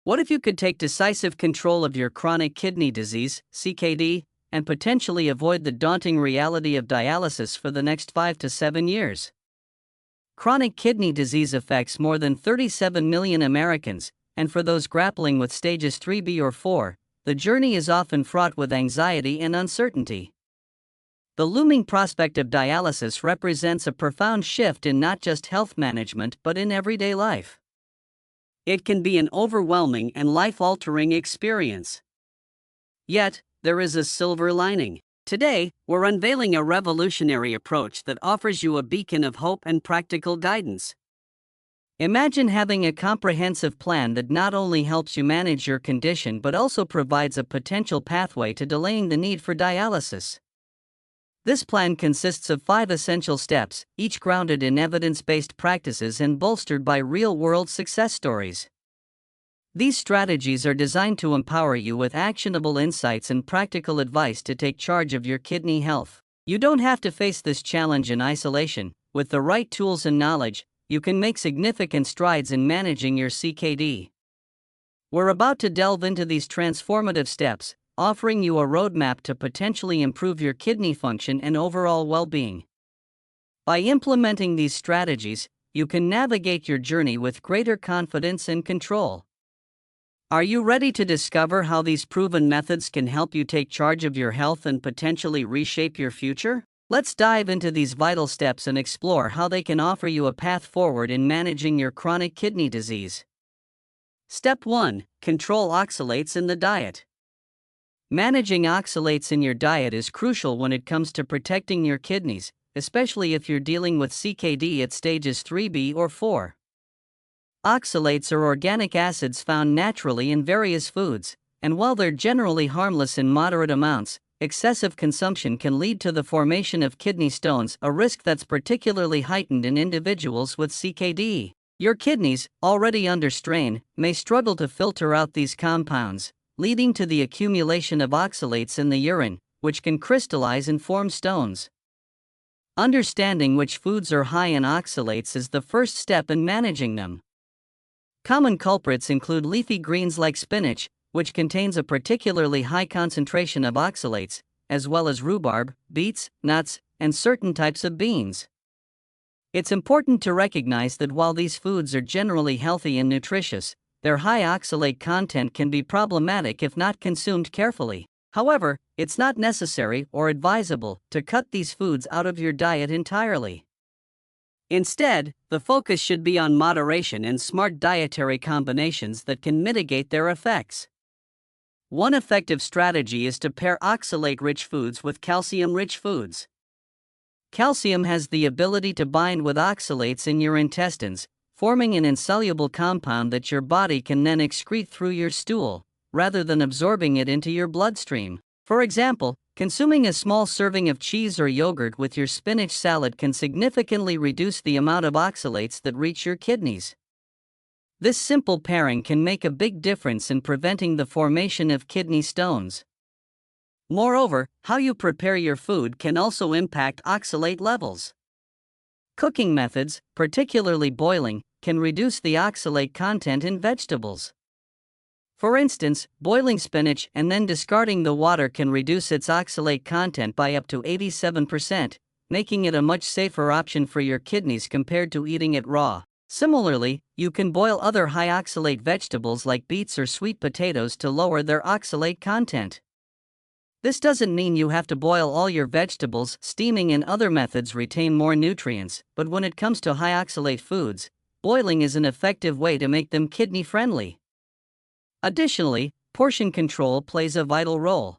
What if you could take decisive control of your chronic kidney disease, CKD, and potentially avoid the daunting reality of dialysis for the next 5 to 7 years? Chronic kidney disease affects more than 37 million Americans, and for those grappling with stages 3B or 4, the journey is often fraught with anxiety and uncertainty. The looming prospect of dialysis represents a profound shift in not just health management but in everyday life. It can be an overwhelming and life-altering experience. Yet, there is a silver lining. Today, we're unveiling a revolutionary approach that offers you a beacon of hope and practical guidance. Imagine having a comprehensive plan that not only helps you manage your condition but also provides a potential pathway to delaying the need for dialysis. This plan consists of 5 essential steps, each grounded in evidence-based practices and bolstered by real-world success stories. These strategies are designed to empower you with actionable insights and practical advice to take charge of your kidney health. You don't have to face this challenge in isolation. With the right tools and knowledge, you can make significant strides in managing your CKD. We're about to delve into these transformative steps, offering you a roadmap to potentially improve your kidney function and overall well-being. By implementing these strategies, you can navigate your journey with greater confidence and control. Are you ready to discover how these proven methods can help you take charge of your health and potentially reshape your future? Let's dive into these vital steps and explore how they can offer you a path forward in managing your chronic kidney disease. Step 1. Control oxalates in the diet. Managing oxalates in your diet is crucial when it comes to protecting your kidneys, especially if you're dealing with CKD at stages 3B or 4. Oxalates are organic acids found naturally in various foods, and while they're generally harmless in moderate amounts, excessive consumption can lead to the formation of kidney stones, a risk that's particularly heightened in individuals with CKD. Your kidneys, already under strain, may struggle to filter out these compounds, leading to the accumulation of oxalates in the urine, which can crystallize and form stones. Understanding which foods are high in oxalates is the first step in managing them. Common culprits include leafy greens like spinach, which contains a particularly high concentration of oxalates, as well as rhubarb, beets, nuts, and certain types of beans. It's important to recognize that while these foods are generally healthy and nutritious, their high oxalate content can be problematic if not consumed carefully. However, it's not necessary or advisable to cut these foods out of your diet entirely. Instead, the focus should be on moderation and smart dietary combinations that can mitigate their effects. One effective strategy is to pair oxalate-rich foods with calcium-rich foods. Calcium has the ability to bind with oxalates in your intestines, forming an insoluble compound that your body can then excrete through your stool, rather than absorbing it into your bloodstream. For example, consuming a small serving of cheese or yogurt with your spinach salad can significantly reduce the amount of oxalates that reach your kidneys. This simple pairing can make a big difference in preventing the formation of kidney stones. Moreover, how you prepare your food can also impact oxalate levels. Cooking methods, particularly boiling, can reduce the oxalate content in vegetables. For instance, boiling spinach and then discarding the water can reduce its oxalate content by up to 87%, making it a much safer option for your kidneys compared to eating it raw. Similarly, you can boil other high oxalate vegetables like beets or sweet potatoes to lower their oxalate content. This doesn't mean you have to boil all your vegetables. Steaming and other methods retain more nutrients, but when it comes to high oxalate foods, boiling is an effective way to make them kidney-friendly. Additionally, portion control plays a vital role.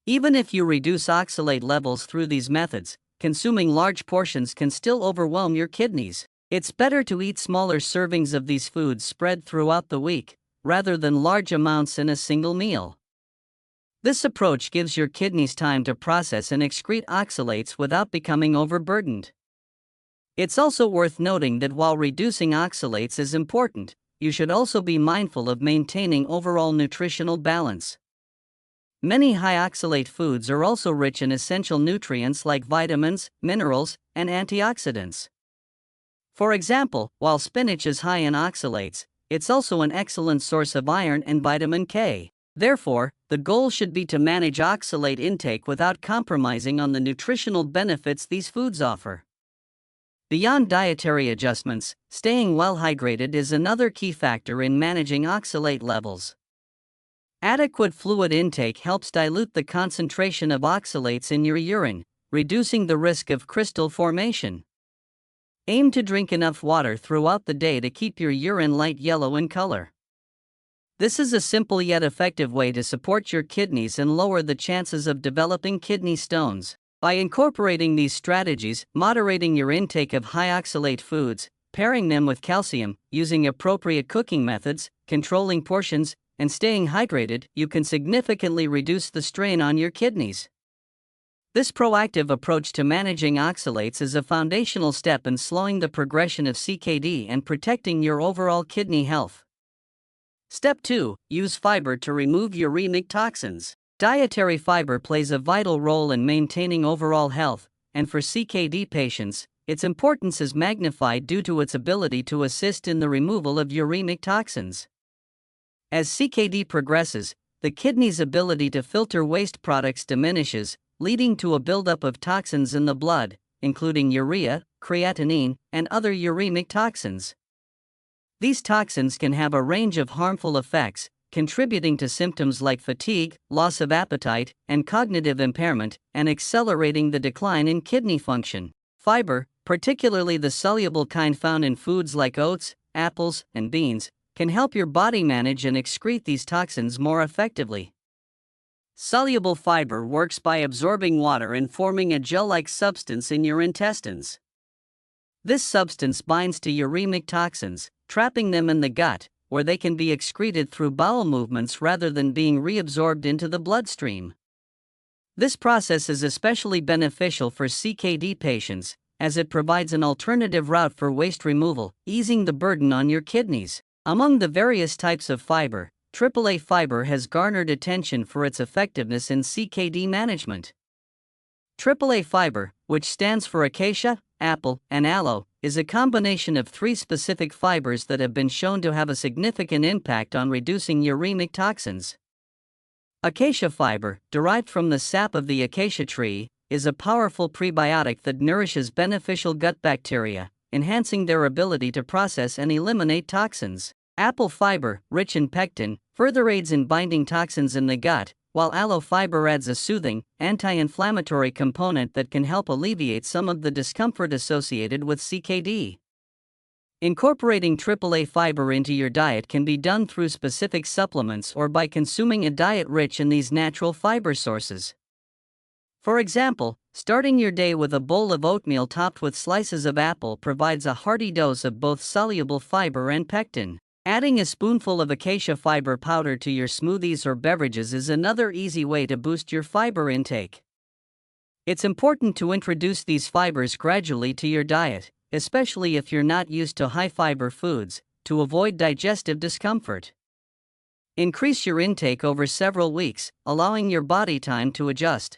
Even if you reduce oxalate levels through these methods, consuming large portions can still overwhelm your kidneys. It's better to eat smaller servings of these foods spread throughout the week, rather than large amounts in a single meal. This approach gives your kidneys time to process and excrete oxalates without becoming overburdened. It's also worth noting that while reducing oxalates is important, you should also be mindful of maintaining overall nutritional balance. Many high oxalate foods are also rich in essential nutrients like vitamins, minerals, and antioxidants. For example, while spinach is high in oxalates, it's also an excellent source of iron and vitamin K. Therefore, the goal should be to manage oxalate intake without compromising on the nutritional benefits these foods offer. Beyond dietary adjustments, staying well hydrated is another key factor in managing oxalate levels. Adequate fluid intake helps dilute the concentration of oxalates in your urine, reducing the risk of crystal formation. Aim to drink enough water throughout the day to keep your urine light yellow in color. This is a simple yet effective way to support your kidneys and lower the chances of developing kidney stones. By incorporating these strategies, moderating your intake of high oxalate foods, pairing them with calcium, using appropriate cooking methods, controlling portions, and staying hydrated, you can significantly reduce the strain on your kidneys. This proactive approach to managing oxalates is a foundational step in slowing the progression of CKD and protecting your overall kidney health. Step 2. Use fiber to remove uremic toxins. Dietary fiber plays a vital role in maintaining overall health, and for CKD patients, its importance is magnified due to its ability to assist in the removal of uremic toxins. As CKD progresses, the kidney's ability to filter waste products diminishes, leading to a buildup of toxins in the blood, including urea, creatinine, and other uremic toxins. These toxins can have a range of harmful effects, contributing to symptoms like fatigue, loss of appetite, and cognitive impairment, and accelerating the decline in kidney function. Fiber, particularly the soluble kind found in foods like oats, apples, and beans, can help your body manage and excrete these toxins more effectively. Soluble fiber works by absorbing water and forming a gel-like substance in your intestines. This substance binds to uremic toxins, trapping them in the gut, where they can be excreted through bowel movements rather than being reabsorbed into the bloodstream. This process is especially beneficial for CKD patients, as it provides an alternative route for waste removal, easing the burden on your kidneys. Among the various types of fiber, AAA fiber has garnered attention for its effectiveness in CKD management. AAA fiber, which stands for acacia, apple, and aloe, is a combination of 3 specific fibers that have been shown to have a significant impact on reducing uremic toxins. Acacia fiber, derived from the sap of the acacia tree, is a powerful prebiotic that nourishes beneficial gut bacteria, enhancing their ability to process and eliminate toxins. Apple fiber, rich in pectin, further aids in binding toxins in the gut, while aloe fiber adds a soothing, anti-inflammatory component that can help alleviate some of the discomfort associated with CKD. Incorporating AAA fiber into your diet can be done through specific supplements or by consuming a diet rich in these natural fiber sources. For example, starting your day with a bowl of oatmeal topped with slices of apple provides a hearty dose of both soluble fiber and pectin. Adding a spoonful of acacia fiber powder to your smoothies or beverages is another easy way to boost your fiber intake. It's important to introduce these fibers gradually to your diet, especially if you're not used to high-fiber foods, to avoid digestive discomfort. Increase your intake over several weeks, allowing your body time to adjust.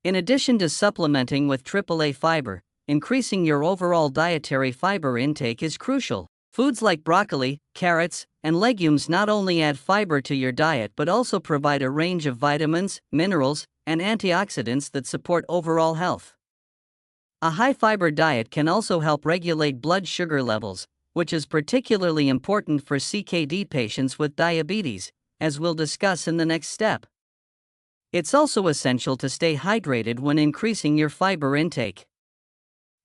In addition to supplementing with AAA fiber, increasing your overall dietary fiber intake is crucial. Foods like broccoli, carrots, and legumes not only add fiber to your diet but also provide a range of vitamins, minerals, and antioxidants that support overall health. A high-fiber diet can also help regulate blood sugar levels, which is particularly important for CKD patients with diabetes, as we'll discuss in the next step. It's also essential to stay hydrated when increasing your fiber intake.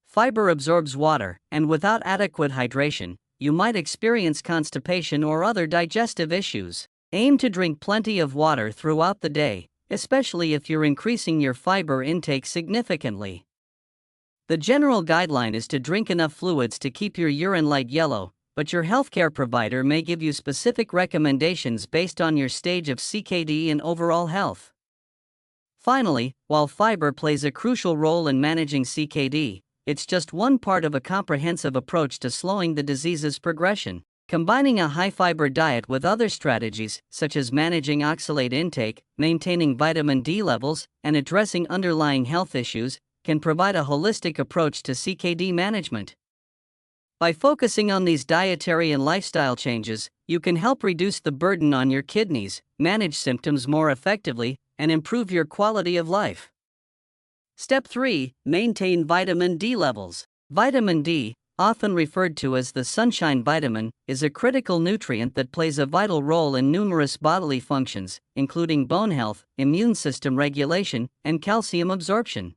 Fiber absorbs water, and without adequate hydration, you might experience constipation or other digestive issues. Aim to drink plenty of water throughout the day, especially if you're increasing your fiber intake significantly. The general guideline is to drink enough fluids to keep your urine light yellow, but your healthcare provider may give you specific recommendations based on your stage of CKD and overall health. Finally, while fiber plays a crucial role in managing CKD, it's just one part of a comprehensive approach to slowing the disease's progression. Combining a high-fiber diet with other strategies, such as managing oxalate intake, maintaining vitamin D levels, and addressing underlying health issues, can provide a holistic approach to CKD management. By focusing on these dietary and lifestyle changes, you can help reduce the burden on your kidneys, manage symptoms more effectively, and improve your quality of life. Step 3. Maintain vitamin D levels. Vitamin D, often referred to as the sunshine vitamin, is a critical nutrient that plays a vital role in numerous bodily functions, including bone health, immune system regulation, and calcium absorption.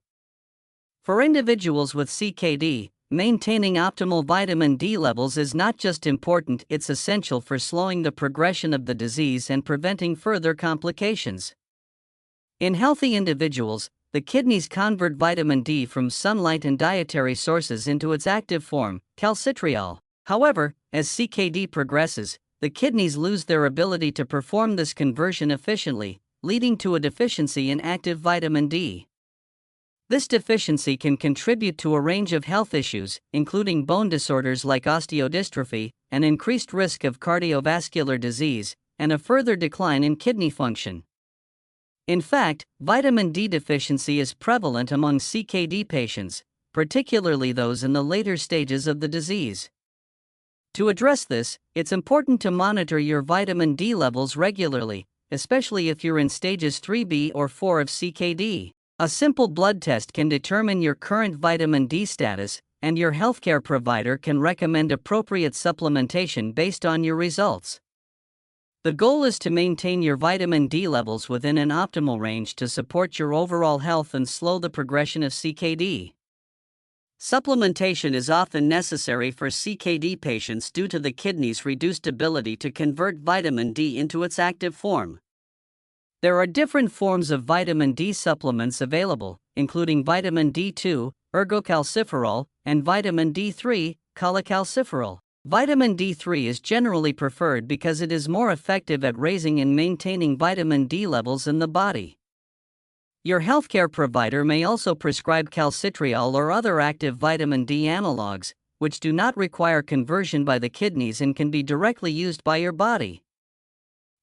For individuals with CKD, maintaining optimal vitamin D levels is not just important, it's essential for slowing the progression of the disease and preventing further complications. In healthy individuals, the kidneys convert vitamin D from sunlight and dietary sources into its active form, calcitriol. However, as CKD progresses, the kidneys lose their ability to perform this conversion efficiently, leading to a deficiency in active vitamin D. This deficiency can contribute to a range of health issues, including bone disorders like osteodystrophy, an increased risk of cardiovascular disease, and a further decline in kidney function. In fact, vitamin D deficiency is prevalent among CKD patients, particularly those in the later stages of the disease. To address this, it's important to monitor your vitamin D levels regularly, especially if you're in stages 3B or 4 of CKD. A simple blood test can determine your current vitamin D status, and your healthcare provider can recommend appropriate supplementation based on your results. The goal is to maintain your vitamin D levels within an optimal range to support your overall health and slow the progression of CKD. Supplementation is often necessary for CKD patients due to the kidney's reduced ability to convert vitamin D into its active form. There are different forms of vitamin D supplements available, including vitamin D2, ergocalciferol, and vitamin D3, cholecalciferol. Vitamin D3 is generally preferred because it is more effective at raising and maintaining vitamin D levels in the body. Your healthcare provider may also prescribe calcitriol or other active vitamin D analogs, which do not require conversion by the kidneys and can be directly used by your body.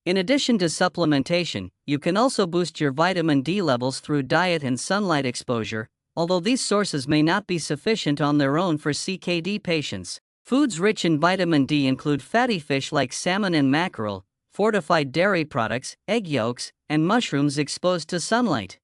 In addition to supplementation, you can also boost your vitamin D levels through diet and sunlight exposure, although these sources may not be sufficient on their own for CKD patients. Foods rich in vitamin D include fatty fish like salmon and mackerel, fortified dairy products, egg yolks, and mushrooms exposed to sunlight.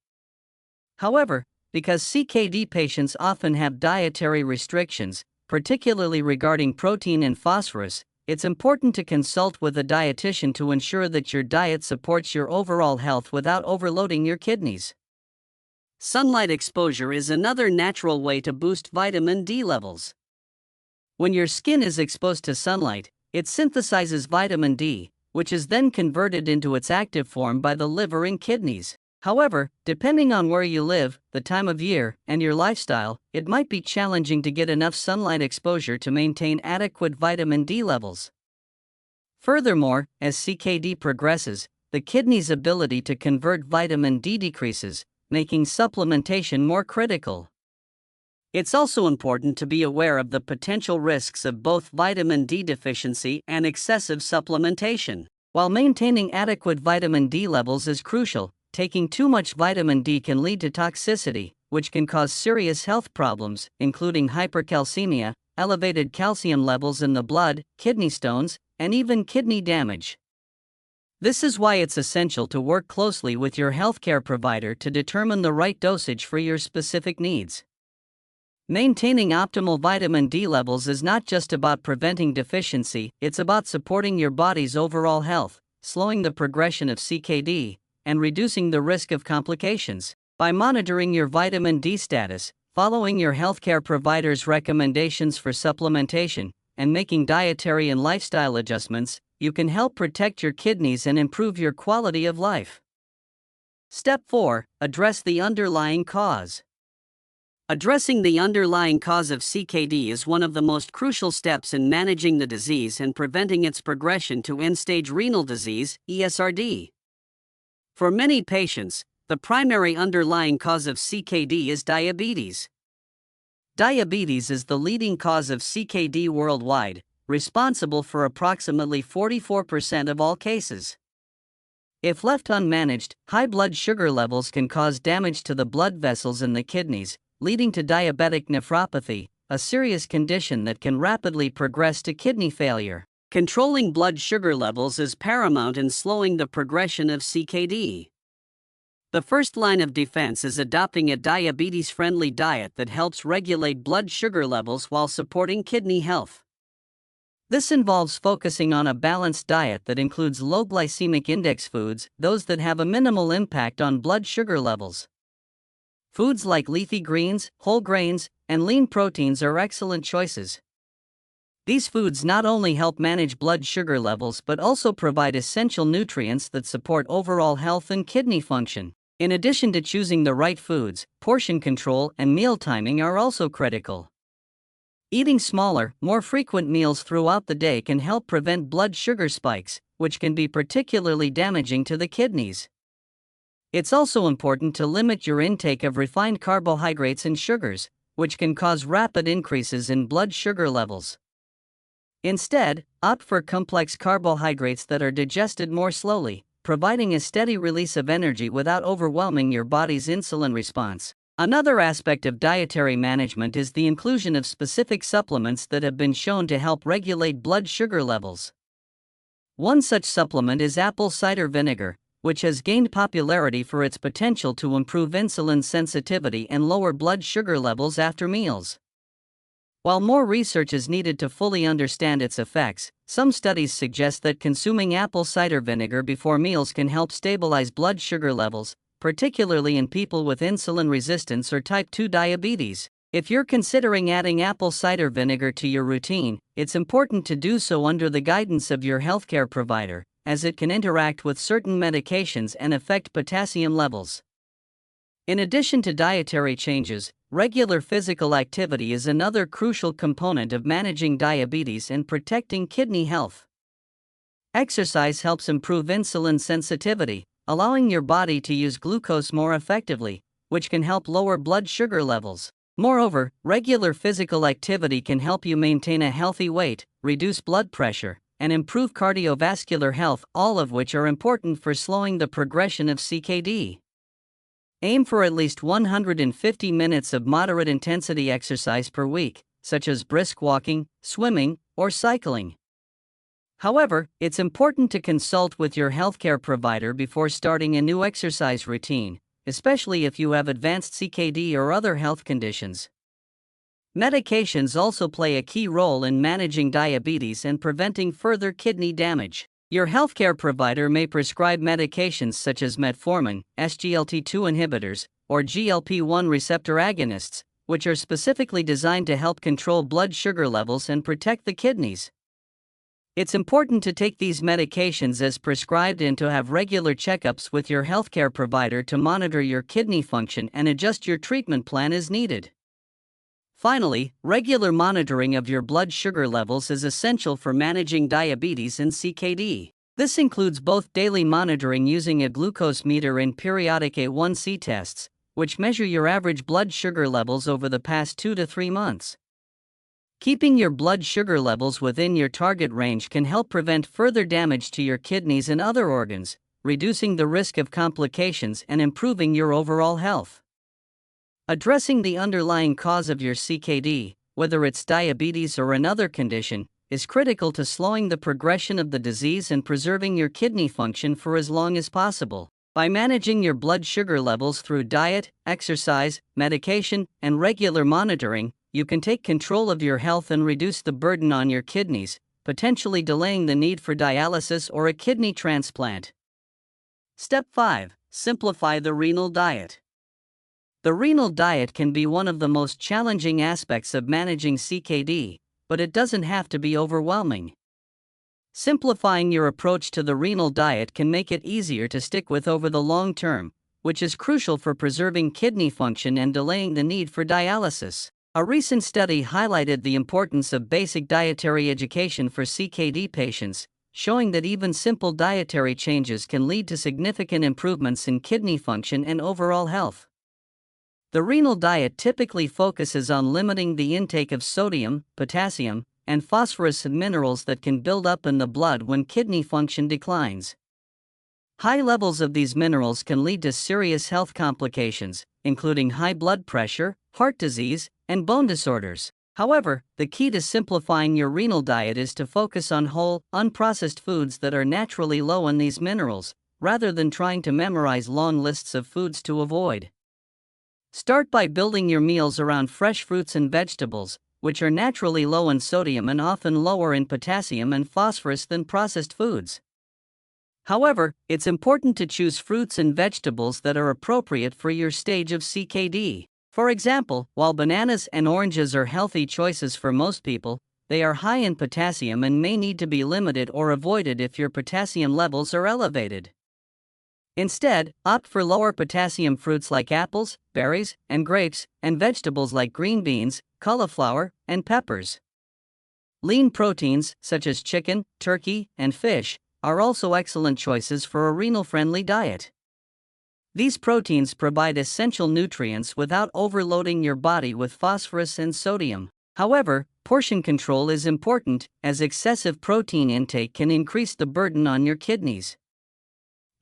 However, because CKD patients often have dietary restrictions, particularly regarding protein and phosphorus, it's important to consult with a dietitian to ensure that your diet supports your overall health without overloading your kidneys. Sunlight exposure is another natural way to boost vitamin D levels. When your skin is exposed to sunlight, it synthesizes vitamin D, which is then converted into its active form by the liver and kidneys. However, depending on where you live, the time of year, and your lifestyle, it might be challenging to get enough sunlight exposure to maintain adequate vitamin D levels. Furthermore, as CKD progresses, the kidney's ability to convert vitamin D decreases, making supplementation more critical. It's also important to be aware of the potential risks of both vitamin D deficiency and excessive supplementation. While maintaining adequate vitamin D levels is crucial, taking too much vitamin D can lead to toxicity, which can cause serious health problems, including hypercalcemia, elevated calcium levels in the blood, kidney stones, and even kidney damage. This is why it's essential to work closely with your healthcare provider to determine the right dosage for your specific needs. Maintaining optimal vitamin D levels is not just about preventing deficiency, it's about supporting your body's overall health, slowing the progression of CKD, and reducing the risk of complications. By monitoring your vitamin D status, following your healthcare provider's recommendations for supplementation, and making dietary and lifestyle adjustments, you can help protect your kidneys and improve your quality of life. Step 4. Address the underlying cause. Addressing the underlying cause of CKD is one of the most crucial steps in managing the disease and preventing its progression to end-stage renal disease, ESRD. For many patients, the primary underlying cause of CKD is diabetes. Diabetes is the leading cause of CKD worldwide, responsible for approximately 44% of all cases. If left unmanaged, high blood sugar levels can cause damage to the blood vessels in the kidneys, leading to diabetic nephropathy, a serious condition that can rapidly progress to kidney failure. Controlling blood sugar levels is paramount in slowing the progression of CKD. The first line of defense is adopting a diabetes-friendly diet that helps regulate blood sugar levels while supporting kidney health. This involves focusing on a balanced diet that includes low glycemic index foods, those that have a minimal impact on blood sugar levels. Foods like leafy greens, whole grains, and lean proteins are excellent choices. These foods not only help manage blood sugar levels but also provide essential nutrients that support overall health and kidney function. In addition to choosing the right foods, portion control and meal timing are also critical. Eating smaller, more frequent meals throughout the day can help prevent blood sugar spikes, which can be particularly damaging to the kidneys. It's also important to limit your intake of refined carbohydrates and sugars, which can cause rapid increases in blood sugar levels. Instead, opt for complex carbohydrates that are digested more slowly, providing a steady release of energy without overwhelming your body's insulin response. Another aspect of dietary management is the inclusion of specific supplements that have been shown to help regulate blood sugar levels. One such supplement is apple cider vinegar, which has gained popularity for its potential to improve insulin sensitivity and lower blood sugar levels after meals. While more research is needed to fully understand its effects, some studies suggest that consuming apple cider vinegar before meals can help stabilize blood sugar levels, particularly in people with insulin resistance or type 2 diabetes. If you're considering adding apple cider vinegar to your routine, it's important to do so under the guidance of your healthcare provider, as it can interact with certain medications and affect potassium levels. In addition to dietary changes, regular physical activity is another crucial component of managing diabetes and protecting kidney health. Exercise helps improve insulin sensitivity, allowing your body to use glucose more effectively, which can help lower blood sugar levels. Moreover, regular physical activity can help you maintain a healthy weight, reduce blood pressure, and improve cardiovascular health, all of which are important for slowing the progression of CKD. Aim for at least 150 minutes of moderate intensity exercise per week, such as brisk walking, swimming, or cycling. However, it's important to consult with your healthcare provider before starting a new exercise routine, especially if you have advanced CKD or other health conditions. Medications also play a key role in managing diabetes and preventing further kidney damage. Your healthcare provider may prescribe medications such as metformin, SGLT2 inhibitors, or GLP-1 receptor agonists, which are specifically designed to help control blood sugar levels and protect the kidneys. It's important to take these medications as prescribed and to have regular checkups with your healthcare provider to monitor your kidney function and adjust your treatment plan as needed. Finally, regular monitoring of your blood sugar levels is essential for managing diabetes and CKD. This includes both daily monitoring using a glucose meter and periodic A1C tests, which measure your average blood sugar levels over the past 2 to 3 months. Keeping your blood sugar levels within your target range can help prevent further damage to your kidneys and other organs, reducing the risk of complications and improving your overall health. Addressing the underlying cause of your CKD, whether it's diabetes or another condition, is critical to slowing the progression of the disease and preserving your kidney function for as long as possible. By managing your blood sugar levels through diet, exercise, medication, and regular monitoring, you can take control of your health and reduce the burden on your kidneys, potentially delaying the need for dialysis or a kidney transplant. Step 5. Simplify the renal diet. The renal diet can be one of the most challenging aspects of managing CKD, but it doesn't have to be overwhelming. Simplifying your approach to the renal diet can make it easier to stick with over the long term, which is crucial for preserving kidney function and delaying the need for dialysis. A recent study highlighted the importance of basic dietary education for CKD patients, showing that even simple dietary changes can lead to significant improvements in kidney function and overall health. The renal diet typically focuses on limiting the intake of sodium, potassium, and phosphorus minerals that can build up in the blood when kidney function declines. High levels of these minerals can lead to serious health complications, including high blood pressure, heart disease, and bone disorders. However, the key to simplifying your renal diet is to focus on whole, unprocessed foods that are naturally low in these minerals, rather than trying to memorize long lists of foods to avoid. Start by building your meals around fresh fruits and vegetables, which are naturally low in sodium and often lower in potassium and phosphorus than processed foods. However, it's important to choose fruits and vegetables that are appropriate for your stage of CKD. For example, while bananas and oranges are healthy choices for most people, they are high in potassium and may need to be limited or avoided if your potassium levels are elevated. Instead, opt for lower potassium fruits like apples, berries, and grapes, and vegetables like green beans, cauliflower, and peppers. Lean proteins, such as chicken, turkey, and fish, are also excellent choices for a renal-friendly diet. These proteins provide essential nutrients without overloading your body with phosphorus and sodium. However, portion control is important, as excessive protein intake can increase the burden on your kidneys.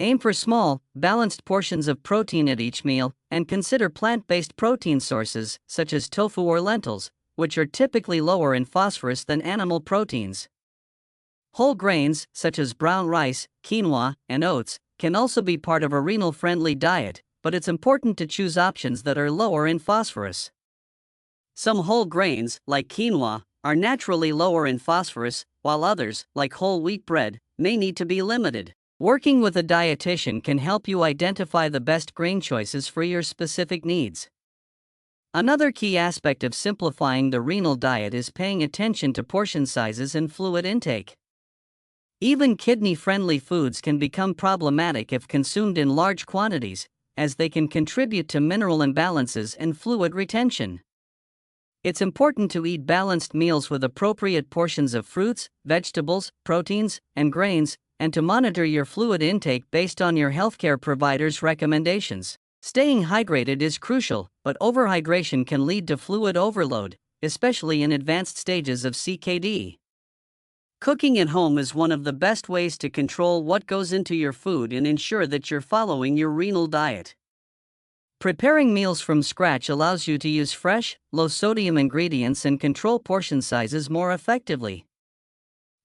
Aim for small, balanced portions of protein at each meal, and consider plant-based protein sources, such as tofu or lentils, which are typically lower in phosphorus than animal proteins. Whole grains, such as brown rice, quinoa, and oats, can also be part of a renal-friendly diet, but it's important to choose options that are lower in phosphorus. Some whole grains, like quinoa, are naturally lower in phosphorus, while others, like whole wheat bread, may need to be limited. Working with a dietitian can help you identify the best grain choices for your specific needs. Another key aspect of simplifying the renal diet is paying attention to portion sizes and fluid intake. Even kidney-friendly foods can become problematic if consumed in large quantities, as they can contribute to mineral imbalances and fluid retention. It's important to eat balanced meals with appropriate portions of fruits, vegetables, proteins, and grains, and to monitor your fluid intake based on your healthcare provider's recommendations. Staying hydrated is crucial, but overhydration can lead to fluid overload, especially in advanced stages of CKD. Cooking at home is one of the best ways to control what goes into your food and ensure that you're following your renal diet. Preparing meals from scratch allows you to use fresh, low-sodium ingredients and control portion sizes more effectively.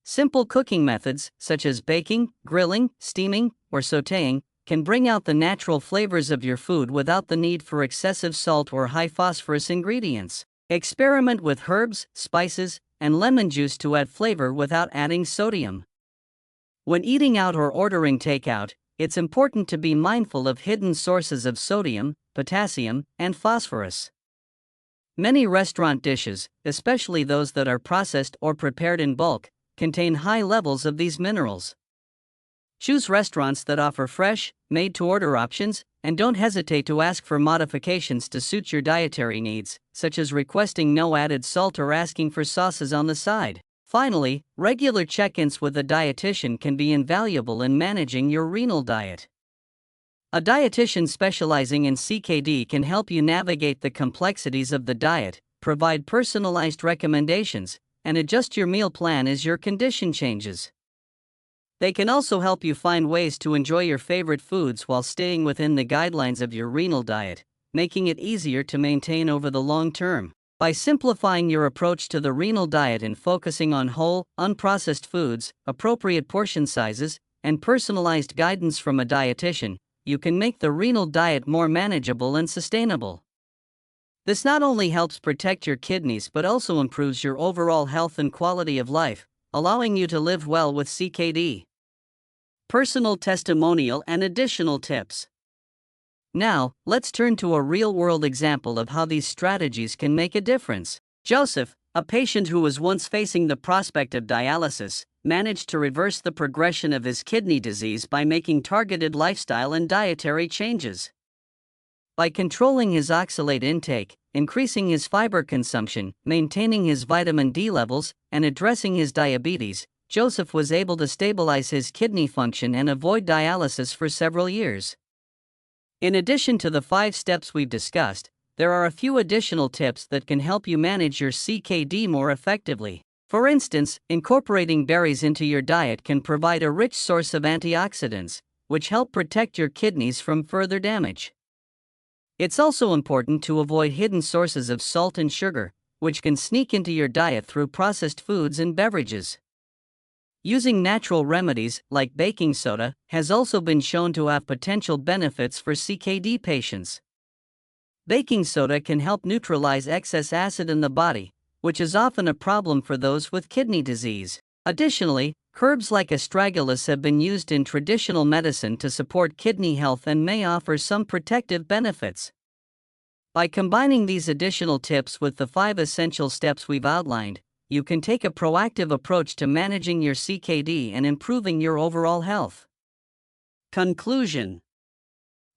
Simple cooking methods, such as baking, grilling, steaming, or sautéing, can bring out the natural flavors of your food without the need for excessive salt or high-phosphorus ingredients. Experiment with herbs, spices, and lemon juice to add flavor without adding sodium. When eating out or ordering takeout, it's important to be mindful of hidden sources of sodium, potassium, and phosphorus. Many restaurant dishes, especially those that are processed or prepared in bulk, contain high levels of these minerals. Choose restaurants that offer fresh, made-to-order options, and don't hesitate to ask for modifications to suit your dietary needs, such as requesting no added salt or asking for sauces on the side. Finally, regular check-ins with a dietitian can be invaluable in managing your renal diet. A dietitian specializing in CKD can help you navigate the complexities of the diet, provide personalized recommendations, and adjust your meal plan as your condition changes. They can also help you find ways to enjoy your favorite foods while staying within the guidelines of your renal diet, making it easier to maintain over the long term. By simplifying your approach to the renal diet and focusing on whole, unprocessed foods, appropriate portion sizes, and personalized guidance from a dietitian, you can make the renal diet more manageable and sustainable. This not only helps protect your kidneys but also improves your overall health and quality of life, allowing you to live well with CKD. Personal testimonial and additional tips. Now, let's turn to a real-world example of how these strategies can make a difference. Joseph, a patient who was once facing the prospect of dialysis, managed to reverse the progression of his kidney disease by making targeted lifestyle and dietary changes. By controlling his oxalate intake, increasing his fiber consumption, maintaining his vitamin D levels, and addressing his diabetes, Joseph was able to stabilize his kidney function and avoid dialysis for several years. In addition to the 5 steps we've discussed, there are a few additional tips that can help you manage your CKD more effectively. For instance, incorporating berries into your diet can provide a rich source of antioxidants, which help protect your kidneys from further damage. It's also important to avoid hidden sources of salt and sugar, which can sneak into your diet through processed foods and beverages. Using natural remedies, like baking soda, has also been shown to have potential benefits for CKD patients. Baking soda can help neutralize excess acid in the body, which is often a problem for those with kidney disease. Additionally, herbs like astragalus have been used in traditional medicine to support kidney health and may offer some protective benefits. By combining these additional tips with the 5 essential steps we've outlined, you can take a proactive approach to managing your CKD and improving your overall health. Conclusion.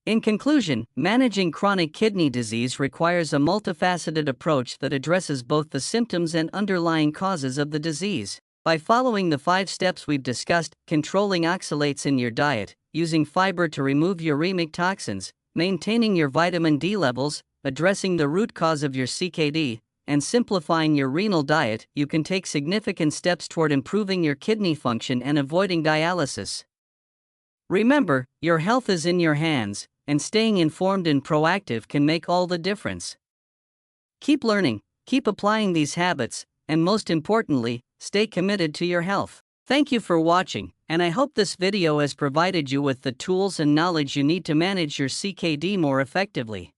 In conclusion, managing chronic kidney disease requires a multifaceted approach that addresses both the symptoms and underlying causes of the disease. By following the 5 steps we've discussed, controlling oxalates in your diet, using fiber to remove uremic toxins, maintaining your vitamin D levels, addressing the root cause of your CKD, and simplifying your renal diet, you can take significant steps toward improving your kidney function and avoiding dialysis. Remember, your health is in your hands, and staying informed and proactive can make all the difference. Keep learning, keep applying these habits, and most importantly, stay committed to your health. Thank you for watching, and I hope this video has provided you with the tools and knowledge you need to manage your CKD more effectively.